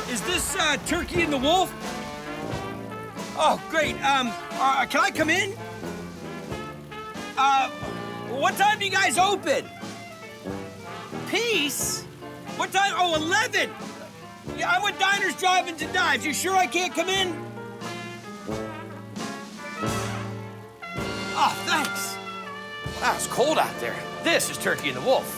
Is this Turkey and the Wolf? Oh, great. Can I come in? What time do you guys open? Peace? What time? Oh, 11. Yeah, I'm with Diners, Drive-Ins, and Dives. You sure I can't come in? Oh, thanks. Wow, it's cold out there. This is Turkey and the Wolf.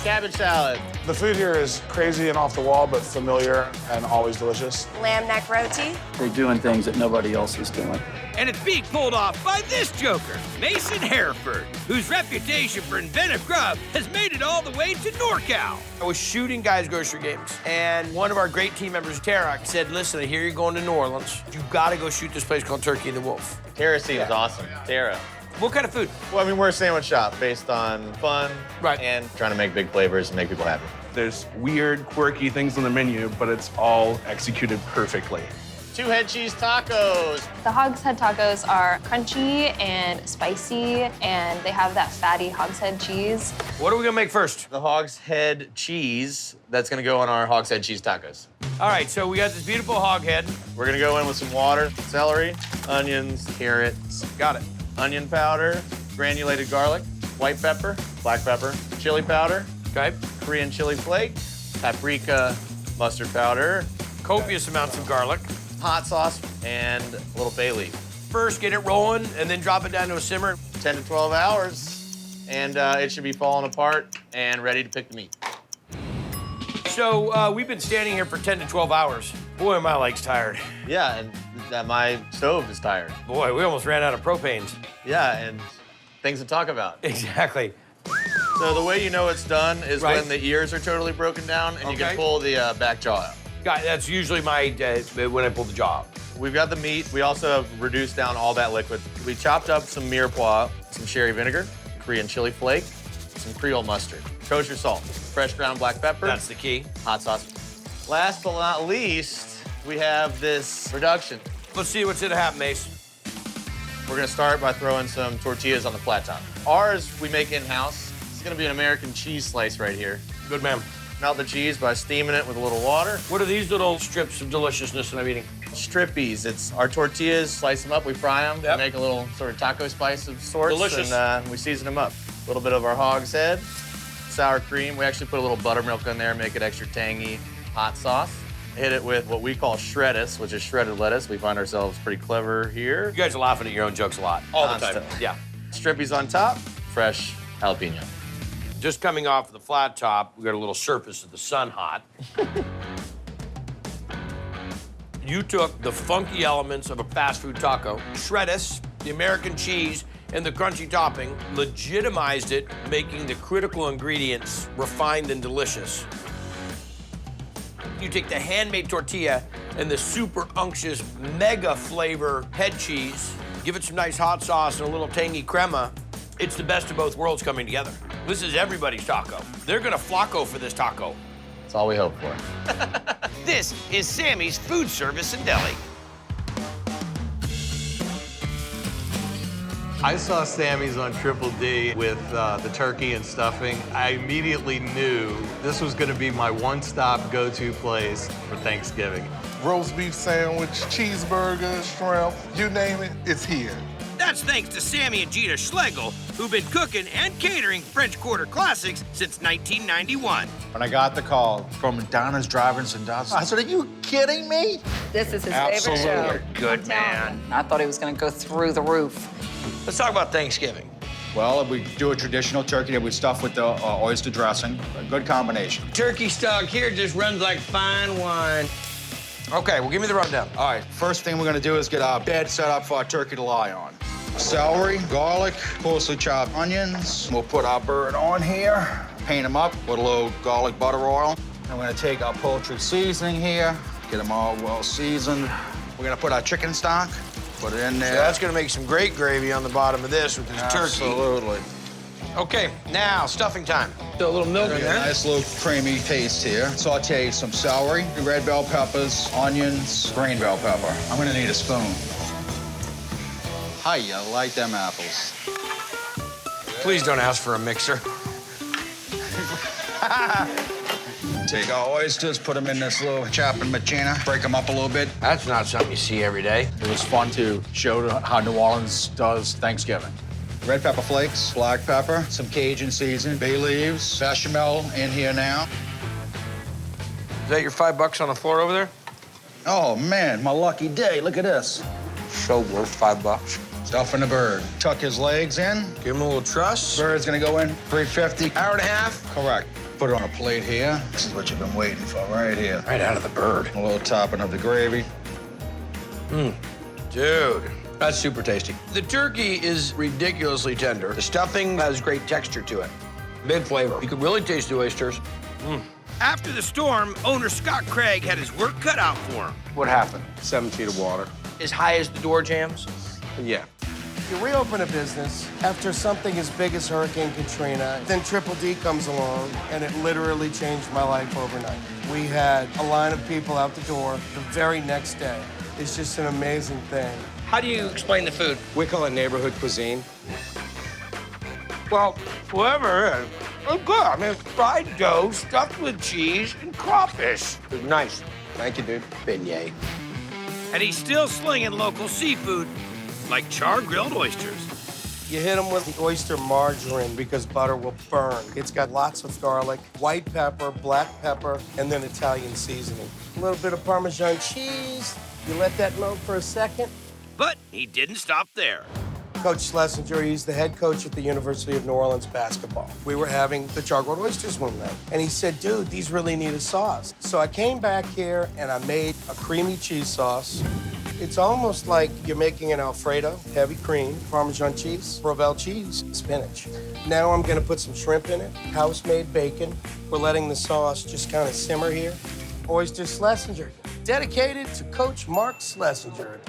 Cabbage salad. The food here is crazy and off the wall, but familiar and always delicious. Lamb neck roti. They're doing things that nobody else is doing. And it's being pulled off by this joker, Mason Hereford, whose reputation for inventive grub has made it all the way to NorCal. I was shooting guys' grocery games, and one of our great team members, Tara, said, listen, I hear you're going to New Orleans. You've got to go shoot this place called Turkey and the Wolf. Tara seems awesome. Tara. What kind of food? Well, I mean, we're a sandwich shop based on fun Right. and trying to make big flavors and make people happy. There's weird, quirky things on the menu, but it's all executed perfectly. 2 head cheese tacos. The Hog's Head tacos are crunchy and spicy, and they have that fatty Hog's Head cheese. What are we gonna make first? The hog's head cheese that's gonna go on our hog's head cheese tacos. All right, so we got this beautiful hog head. We're gonna go in with some water, celery, onions, carrots, Got it. onion powder, granulated garlic, white pepper, black pepper, chili powder, Okay. Korean chili flakes, paprika, mustard powder, Copious amounts of garlic. hot sauce, and a little bay leaf. First, get it rolling, and then drop it down to a simmer. 10 to 12 hours, and it should be falling apart and ready to pick the meat. So we've been standing here for 10 to 12 hours. Boy, are my legs tired. Yeah, and my stove is tired. Boy, we almost ran out of propanes. Yeah, and things to talk about. Exactly. So the way you know it's done is Right. when the ears are totally broken down and you Okay. can pull the back jaw out. God, that's usually my when I pull the jaw out. We've got the meat. We also have reduced down all that liquid. We chopped up some mirepoix, some sherry vinegar, Korean chili flake, some Creole mustard, kosher salt, fresh ground black pepper, That's the key. hot sauce. Last but not least, we have this reduction. Let's see what's gonna happen, Mace. We're gonna start by throwing some tortillas on the flat top. Ours, we make in-house. It's gonna be an American cheese slice right here. Good man. Melt the cheese by steaming it with a little water. What are these little strips of deliciousness that I'm eating? Strippies. It's our tortillas, slice them up, we fry them, Yep. make a little sort of taco spice of sorts. Delicious. And we season them up. A little bit of our hog's head, sour cream. We actually put a little buttermilk in there, make it extra tangy. Hot sauce. Hit it with what we call shreddis, which is shredded lettuce. We find ourselves pretty clever here. You guys are laughing at your own jokes a lot. All the time. Constant. Yeah. Strippies on top, fresh jalapeno. Just coming off the flat top, we got a little surface of the sun hot. You took the funky elements of a fast food taco, shreddis, the American cheese, and the crunchy topping, legitimized it, making the critical ingredients refined and delicious. You take the handmade tortilla and the super unctuous, mega flavor head cheese, give it some nice hot sauce and a little tangy crema. It's the best of both worlds coming together. This is everybody's taco. They're gonna flocko for this taco. That's all we hope for. This is Sammy's Food Service and Deli. I saw Sammy's on Triple D with the turkey and stuffing. I immediately knew this was going to be my one-stop go-to place for Thanksgiving. Roast beef sandwich, cheeseburger, shrimp, you name it, it's here. That's thanks to Sammy and Gina Schlegel, who've been cooking and catering French Quarter classics since 1991. When I got the call from Diners, Drive-Ins, and Dives, I said, are you kidding me? This is his Absolutely. favorite show. Good man. I thought he was gonna go through the roof. Let's talk about Thanksgiving. Well, we do a traditional turkey that we stuff with the oyster dressing. A good combination. Turkey stock here just runs like fine wine. Okay, well, give me the rundown. All right, first thing we're gonna do is get our bed set up for our turkey to lie on. Celery, garlic, coarsely chopped onions. We'll put our bird on here, paint them up with a little garlic butter oil. And we're gonna take our poultry seasoning here, get them all well seasoned. We're gonna put our chicken stock, put it in there. So that's gonna make some great gravy on the bottom of this with this turkey. Absolutely. Okay, now stuffing time. Throw a little milk in there. Nice little creamy paste here. Saute some celery, red bell peppers, onions, green bell pepper. I'm gonna need a spoon. Hi, I like them apples. Please don't ask for a mixer. Take our oysters, put them in this little chopping machina, break them up a little bit. That's not something you see every day. It was fun to show how New Orleans does Thanksgiving. Red pepper flakes, black pepper, some Cajun seasoning, bay leaves, bechamel in here now. Is that your $5 on the floor over there? Oh, man, my lucky day. Look at this. So worth $5. Stuffing the bird. Tuck his legs in. Give him a little truss. Bird's gonna go in, 350. Hour and a half. Correct. Put it on a plate here. This is what you've been waiting for, right here. Right out of the bird. A little topping of the gravy. Dude, that's super tasty. The turkey is ridiculously tender. The stuffing has great texture to it. Big flavor. You can really taste the oysters. After the storm, owner Scott Craig had his work cut out for him. What happened? 7 feet of water. As high as the door jams. Yeah. You reopen a business after something as big as Hurricane Katrina, then Triple D comes along, and it literally changed my life overnight. We had a line of people out the door the very next day. It's just an amazing thing. How do you explain the food? We call it neighborhood cuisine. Well, whoever it is, it's good. I mean, it's fried dough stuffed with cheese and crawfish. It's nice. Thank you, dude. Beignet. And he's still slinging local seafood, like char-grilled oysters. You hit them with the oyster margarine because butter will burn. It's got lots of garlic, white pepper, black pepper, and then Italian seasoning. A little bit of Parmesan cheese. You let that melt for a second. But he didn't stop there. Coach Schlesinger, he's the head coach at the University of New Orleans basketball. We were having the char-grilled oysters one night, and he said, dude, these really need a sauce. So I came back here and I made a creamy cheese sauce. It's almost like you're making an Alfredo, heavy cream, Parmesan cheese, Provel cheese, spinach. Now I'm gonna put some shrimp in it, house-made bacon. We're letting the sauce just kind of simmer here. Oyster Schlesinger, dedicated to Coach Mark Schlesinger.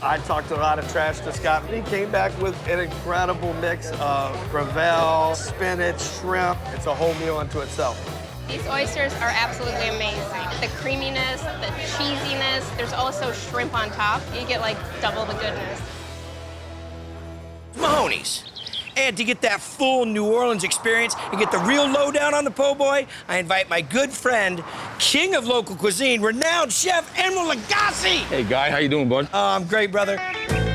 I talked a lot of trash to Scott. He came back with an incredible mix of Provel, spinach, shrimp. It's a whole meal unto itself. These oysters are absolutely amazing. The creaminess, the cheesiness, there's also shrimp on top. You get like double the goodness. Mahoney's. And to get that full New Orleans experience and get the real lowdown on the po' boy, I invite my good friend, king of local cuisine, renowned chef Emeril Lagasse. Hey, Guy, how you doing, bud? I'm great, brother.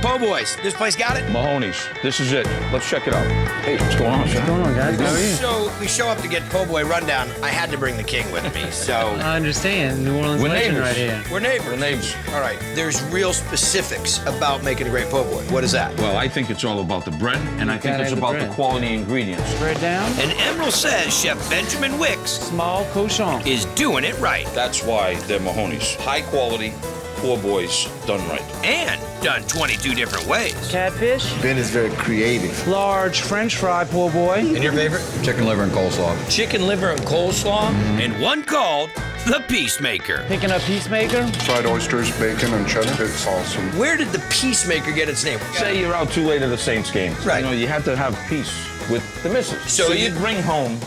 Po' boys, this place got it? Mahoney's. This is it. Let's check it out. Hey, what's going on, sir? What's going on, guys? How are you? So we show up to get po' boy rundown. I had to bring the king with me, so. I understand. New Orleans We're legend neighbors. right here. We're neighbors. We're neighbors. All right, there's real specifics about making a great po' boy. What is that? Well, I think it's all about the bread, and I think gotta it's have the about the bread. quality ingredients. Bread down. And Emeril says Chef Benjamin Wicks Small cochon. is doing it right. That's why they're Mahoney's. High quality, poor boys, done right. And done 22 different ways. Catfish. Ben is very creative. Large French fry, poor boy. And your favorite? Chicken liver and coleslaw. Chicken liver and coleslaw, and one called the Peacemaker. Picking up Peacemaker. Fried oysters, bacon, and cheddar. It's awesome. Where did the Peacemaker get its name? Say you're out too late at the Saints game. Right. You know, you have to have peace with the missus. So you bring home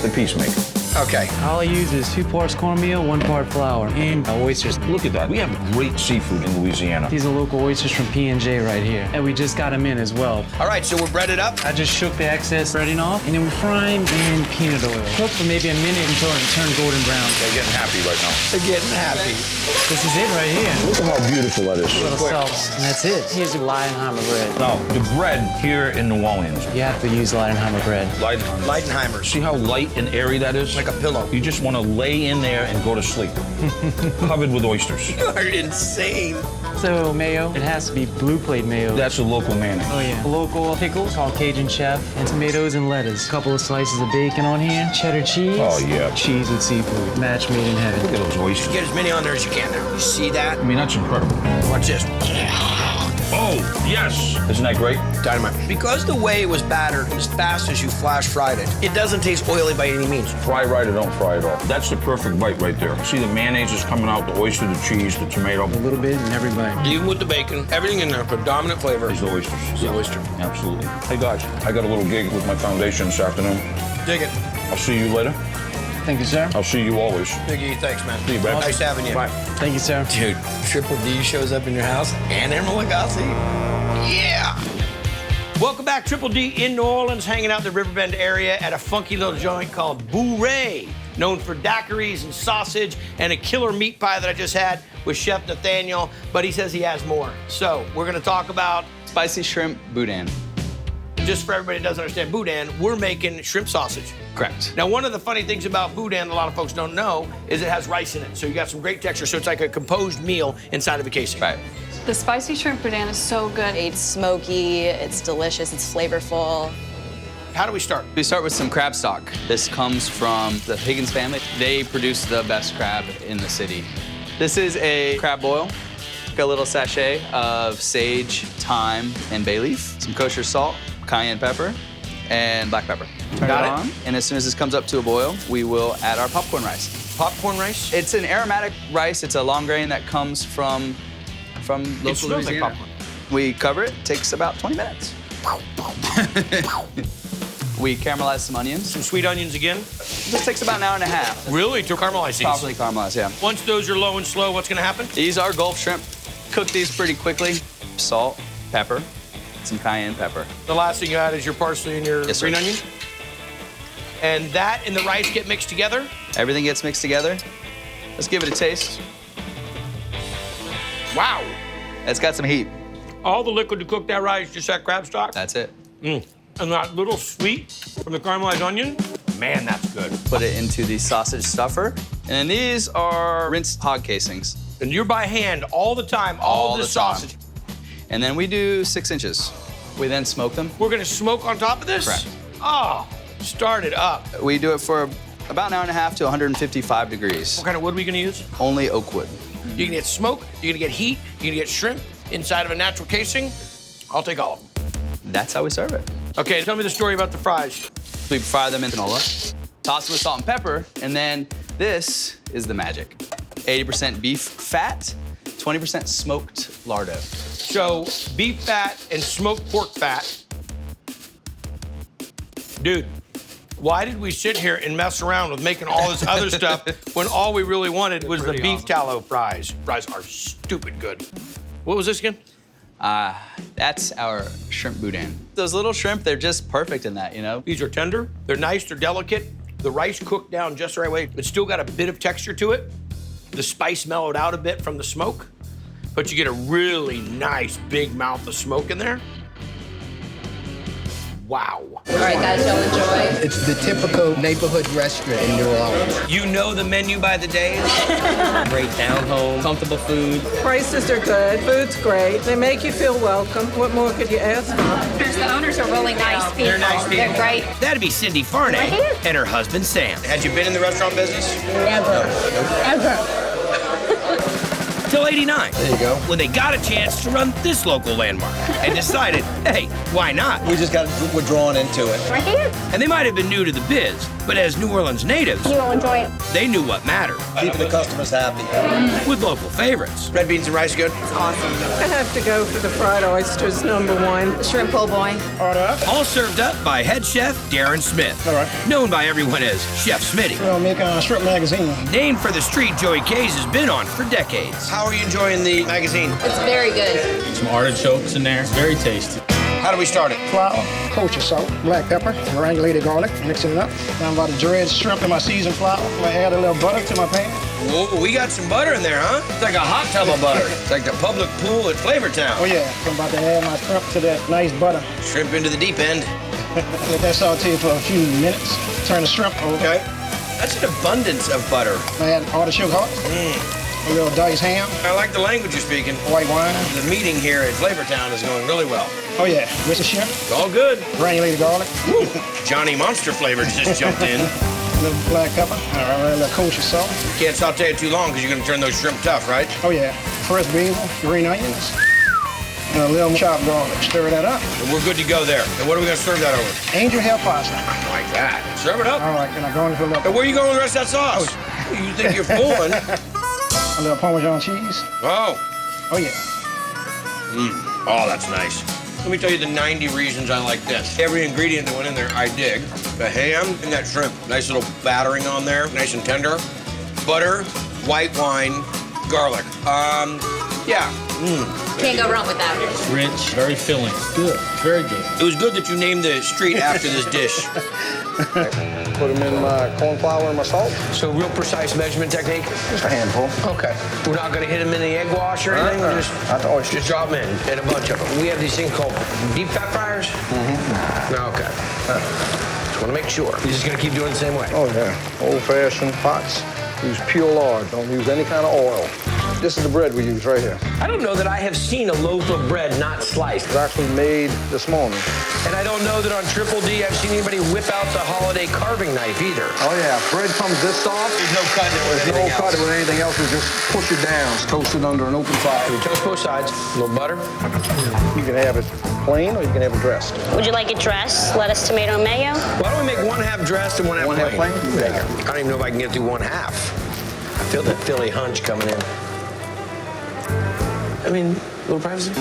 the Peacemaker. Okay. All I use is 2 parts cornmeal, 1 part flour, and oysters. Look at that. We have great seafood in Louisiana. These are local oysters from P&J right here. And we just got them in as well. All right, so we're breaded up. I just shook the excess breading off, and then we fry them in peanut oil. Cook for maybe a minute until it turns golden brown. They're getting happy right now. They're getting happy. This is it right here. Look at how beautiful that is. A little salt, and that's it. Here's the Leidenheimer bread. Now, the bread here in New Orleans. You have to use Leidenheimer bread. Leidenheimer. See how light and airy that is? Like a pillow. You just want to lay in there and go to sleep. Covered with oysters. You are insane. So mayo, it has to be blue plate mayo. That's a local mayonnaise. Oh yeah. Local pickles called Cajun Chef, and tomatoes and lettuce. A couple of slices of bacon on here. Cheddar cheese. Oh yeah. Cheese with seafood. Match made in heaven. Look at those oysters. Get as many on there as you can now. You see that? I mean, that's incredible. Watch this. Oh, yes. Isn't that great? Dynamite. Because the way it was battered as fast as you flash fried it, it doesn't taste oily by any means. Fry right or don't fry at all. That's the perfect bite right there. See the mayonnaise is coming out, the oyster, the cheese, the tomato. A little bit in every bite. Even with the bacon, everything in there, predominant flavor Is the oysters. is the oyster. Absolutely. Hey guys, I got a little gig with my foundation this afternoon. Dig it. I'll see you later. Thank you, sir. I'll see you always. Biggie, thanks, man. See you, Brad. Nice having you. Bye. Thank you, sir. Dude, Triple D shows up in your house and Emeril Lagasse. Yeah! Welcome back, Triple D in New Orleans, hanging out in the Riverbend area at a funky little joint called Boudin, known for daiquiris and sausage and a killer meat pie that I just had with Chef Nathaniel, but he says he has more. So we're gonna talk about spicy shrimp boudin. Just for everybody that doesn't understand boudin, we're making shrimp sausage. Correct. Now, one of the funny things about boudin, a lot of folks don't know, is it has rice in it. So you got some great texture. So it's like a composed meal inside of a casing. Right. The spicy shrimp boudin is so good. It's smoky, it's delicious, it's flavorful. How do we start? We start with some crab stock. This comes from the Higgins family. They produce the best crab in the city. This is a crab boil. A little sachet of sage, thyme, and bay leaf. Some kosher salt, cayenne pepper, and black pepper. Turn it on, and as soon as this comes up to a boil, we will add our popcorn rice. Popcorn rice? It's an aromatic rice. It's a long grain that comes from local Louisiana. Like popcorn. We cover it. Takes about 20 minutes. We caramelize some onions. Some sweet onions again? This takes about an hour and a half. Really? To caramelize these? Properly caramelized, yeah. Once those are low and slow, what's gonna happen? These are Gulf shrimp. Cook these pretty quickly. Salt, pepper, some cayenne pepper. The last thing you add is your parsley and your Yes, green sir. onion? And that and the rice get mixed together? Everything gets mixed together. Let's give it a taste. Wow. It's got some heat. All the liquid to cook that rice, just that crab stock? That's it. And that little sweet from the caramelized onion? Man, that's good. Put it into the sausage stuffer. And then these are rinsed hog casings. And you're by hand all the time, all this sausage. And then we do 6 inches. We then smoke them. We're gonna smoke on top of this? Correct. Oh, start it up. We do it for about an hour and a half to 155 degrees. What kind of wood are we gonna use? Only oak wood. You're gonna get smoke, you're gonna get heat, you're gonna get shrimp inside of a natural casing. I'll take all of them. That's how we serve it. Okay, tell me the story about the fries. We fry them in canola, toss them with salt and pepper, and then this is the magic. 80% beef fat, 20% smoked lardo. So beef fat and smoked pork fat. Dude, why did we sit here and mess around with making all this other stuff when all we really wanted was the beef tallow fries? Fries are stupid good. What was this again? That's our shrimp boudin. Those little shrimp, they're just perfect in that, you know? These are tender, they're nice, they're delicate. The rice cooked down just the right way. It's still got a bit of texture to it. The spice mellowed out a bit from the smoke, but you get a really nice big mouth of smoke in there. Wow. All right, guys, y'all enjoy. It's the typical neighborhood restaurant in New Orleans. You know the menu by the day. Great down home, comfortable food. Prices are good, food's great. They make you feel welcome. What more could you ask for? The owners are really nice people. They're nice people. They're great. That'd be Cindy Farnay and her husband, Sam. Had you been in the restaurant business? Never. Ever. Till 89. There you go. When they got a chance to run this local landmark and decided, hey, why not? We're drawn into it. Right here. And they might have been new to the biz, but as New Orleans natives, You will enjoy it. they knew what mattered. Keeping the customers happy. With local favorites. Red beans and rice good? Awesome. I have to go for the fried oysters, #1. Shrimp po' boy. Order up. All served up by head chef Darren Smith. All right. Known by everyone as Chef Smitty. We're gonna make a shrimp magazine. Named for the street Joey Kays has been on for decades. How are you enjoying the magazine? It's very good. Some artichokes in there. Very tasty. How do we start it? Flour, kosher salt, black pepper, granulated garlic, mixing it up. Now I'm about to dredge shrimp in my seasoned flour. I'm gonna add a little butter to my pan. Whoa, we got some butter in there, huh? It's like a hot tub of butter. It's like the public pool at Flavortown. Oh yeah, I'm about to add my shrimp to that nice butter. Shrimp into the deep end. Let that saute for a few minutes. Turn the shrimp over. Okay. That's an abundance of butter. I add artichoke heart, a little diced ham, I like the language you're speaking. white wine. The meeting here at Flavortown is going really well. Oh yeah, with the shrimp, It's all good. granulated garlic, Woo. Johnny Monster flavor just jumped in. a little black pepper, a little kosher salt. Can't saute it too long because you're going to turn those shrimp tough, right? Oh yeah, fresh basil, green onions, and a little chopped garlic. Stir that up. And we're good to go there. And what are we going to serve that over? Angel hair pasta. Like that. Serve it up. All right, then I'm going for a And little, where are you going with the rest of that sauce? You think you're fooling? a little Parmesan cheese. Oh. Oh yeah. Oh, that's nice. Let me tell you the 90 reasons I like this. Every ingredient that went in there, I dig. The ham and that shrimp. Nice little battering on there, nice and tender. Butter, white wine, garlic. Yeah. Can't go wrong with that. Rich, very filling. Good, very good. It was good that you named the street after this dish. Put them in my corn flour and my salt. So real precise measurement technique? Just a handful. Okay. We're not going to hit them in the egg wash or anything? We're just drop them in a bunch of them. We have these things called deep fat fryers? Mm-hmm. Okay. Just want to make sure. You're just going to keep doing it the same way? Oh, yeah. Old-fashioned pots. Use pure lard. Don't use any kind of oil. This is the bread we use right here. I don't know that I have seen a loaf of bread not sliced. It was actually made this morning. And I don't know that on Triple D I've seen anybody whip out the holiday carving knife either. Oh, yeah. Bread comes this soft. There's no cutting it with There's anything no cutting else. with anything else. We just push it down. It's toasted under an open fire. We toast both sides. A little butter. You can have it plain or you can have it dressed. Would you like it dressed? Lettuce, tomato, and mayo? Why don't we make one half dressed and one half plain? I don't even know if I can get through one half. I feel that Philly hunch coming in. I mean, a little privacy.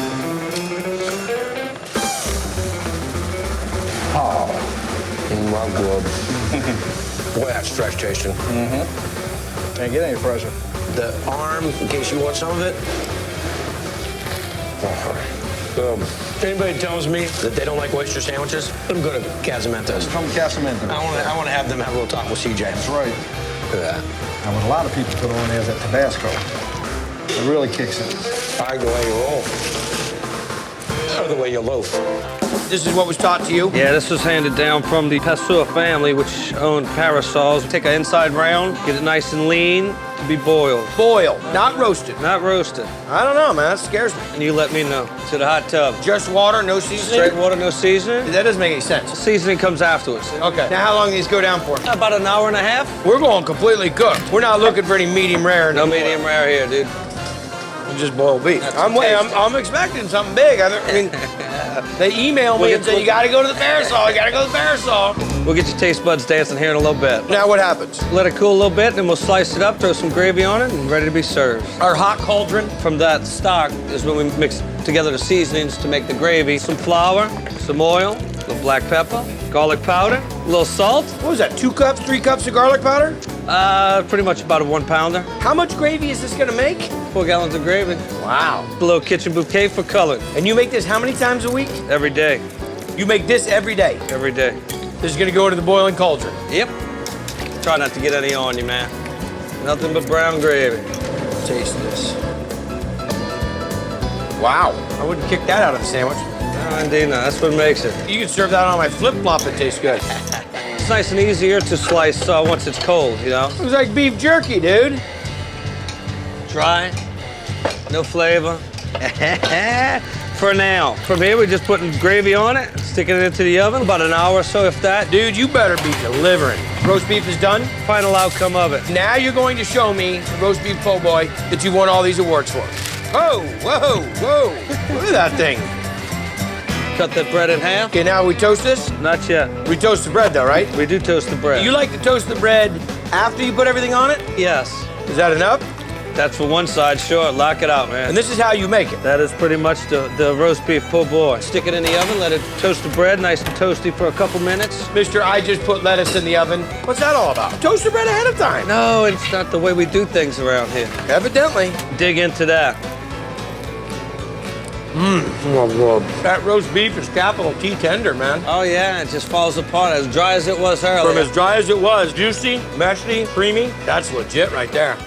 Oh, my God. Boy, that's fresh tasting. Mm-hmm. Can't get any fresher. The arm, in case you want some of it. Anybody tells me that they don't like oyster sandwiches, let them go to Casamento's. From Casamento's. I want to have them have a little talk with CJ. That's right. Look at that. And what a lot of people put on there is that Tabasco. It really kicks in. I like the way you roll. Or the way you loaf. This is what was taught to you? Yeah, this was handed down from the Pasteur family, which owned parasols. Take an inside round, get it nice and lean to be boiled. Boiled, not roasted. Not roasted. I don't know, man. That scares me. And you let me know. To the hot tub. Just water, no seasoning? Straight water, no seasoning. That doesn't make any sense. The seasoning comes afterwards. Okay. Now, how long do these go down for? About an hour and a half. We're going completely cooked. We're not looking for any medium rare. No medium rare here, dude. Just boiled beef. I'm expecting something big. I mean, they email me and say, you got to go to the parasol. You got to go to the parasol. We'll get your taste buds dancing here in a little bit. Now what happens? Let it cool a little bit, then we'll slice it up, throw some gravy on it, and ready to be served. Our hot cauldron? From that stock is when we mix together the seasonings to make the gravy. Some flour, some oil, a little black pepper, garlic powder, a little salt. What was that, 2 cups, 3 cups of garlic powder? Pretty much about a 1 pounder. How much gravy is this gonna make? 4 gallons of gravy. Wow. A little kitchen bouquet for color. And you make this how many times a week? Every day. You make this every day? Every day. This is gonna go into the boiling cauldron? Yep. Try not to get any on you, man. Nothing but brown gravy. Taste this. Wow. I wouldn't kick that out of the sandwich. No, indeed not. That's what makes it. You can serve that on my flip-flop. It tastes good. It's nice and easier to slice once it's cold, you know? It was like beef jerky, dude. Dry, no flavor. For now. From here, we're just putting gravy on it, sticking it into the oven, about an hour or so, if that. Dude, you better be delivering. Roast beef is done? Final outcome of it. Now you're going to show me, the roast beef po' boy, that you won all these awards for. Whoa, whoa, whoa. Look at that thing. Cut that bread in half. Okay, now we toast this? Not yet. We toast the bread, though, right? We do toast the bread. You like to toast the bread after you put everything on it? Yes. Is that enough? That's for one side, sure. Lock it out, man. And this is how you make it? That is pretty much the roast beef po' boy. Stick it in the oven, let it toast the bread nice and toasty for a couple minutes. Mister, I just put lettuce in the oven. What's that all about? Toast the bread ahead of time. No, it's not the way we do things around here. Evidently. Dig into that. That roast beef is capital T tender, man. Oh, yeah, it just falls apart as dry as it was earlier. From as dry as it was, juicy, meshy, creamy. That's legit right there.